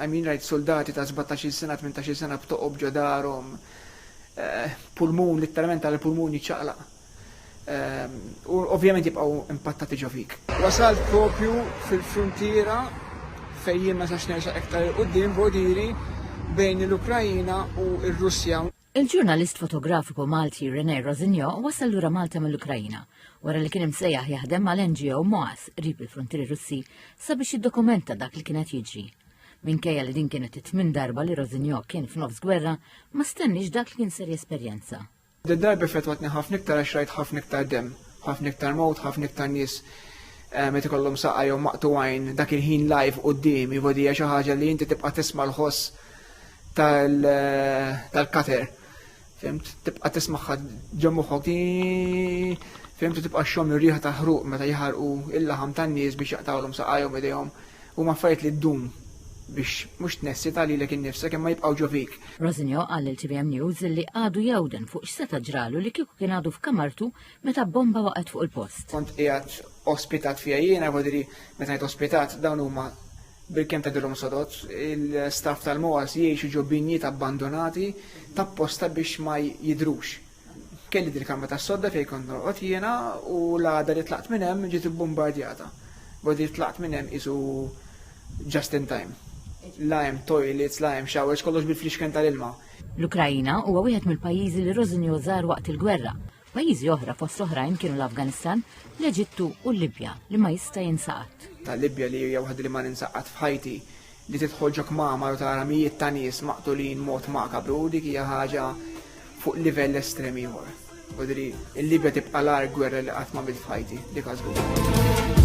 I mean rajt soldati ta' 17 sena, 18 sena b'toqob ġo darhom, pulmun, letteralment għal pulmun jiċċaqlaq. U ovvjament jibqgħu impattati ġo fik. Wasalt propju fil-frontiera fejn jien ma sax nersa' iktar quddiem bodiri bejn l-Ukrajina u r-Russja. Il-ġurnalist fotografiku Malti René Rosinjo wasal lura Malta mill-Ukrajina wara li kien imsejjaħ jaħdem mal-NGO Moas qrib il-frontieri Russi sabiex jiddokumenta dak li kienet jiġri. Minkejja li din kienet it-tmien darba li Rosinjo kien f'nofs gwerra ma stennix dak li kien ser jesperjenza. Darba fetwatni ħafna iktar għax rajt ħafna iktar dem, ħafna iktar mowt, ħafna iktar nies meta ikollhom saqqa jew maqtuwajn dak il-ħin live quddiem jivodija xi ħaġa li inti tibqa' tisma' l-ħoss tal-kater. Fimt, tibqa' tismaħħa ġemmuħok, fimt, tibqa' xom ir-riħa ta' ħruq meta jħarqu il-laħam tan-nies biex jaqtawlhom saqajhom idejhom huma affarijiet li ddum biex mhux tnessita lilek innifsek imma jibqgħu ġo fik. Rosinjo qal il-TVM News li għadu jawden fuq x'seta ġralu li kieku kien għadu f'kamartu meta bomba waqgħet fuq il-post. Kont qiegħed ospitat fiha jiena vodri meta ngħid ospitat dawn huma bil-kem tadilhom sodot, il-staff tal-Moas jgħixu ġo binjiet abbandonati tapposta biex ma jidrux. Kelli dil-kamra tas-sodda fejn kont norqod jiena u l-għada li tlaqt minn hemm ġiet ibbombardjata. Bodi tlaqt minn hemm isu just in time. La hemm toilets, la hemm showers, kollox bil-fliexken tal-ilma. L-Ukrajina huwa wieħed mill-pajjiżi li Rosinjo żar waqt il-gwerra. Pajjiżi oħra fost oħrajn kienu l-Afganistan, l-Eġittu u l-Libja li ma jista' jinsaqat. Tal-Libja li hija waħda li ma ninsaqat f'Ħajti li tidħol ġok magħmar u tara mijiet ta' nies maqtulin mod makabru dik hija ħaġa fuq livell estrem ieħor. Il-Libja tibqa' l-ar gwerra li qatt ma bil f'Ħajti dik għażgur.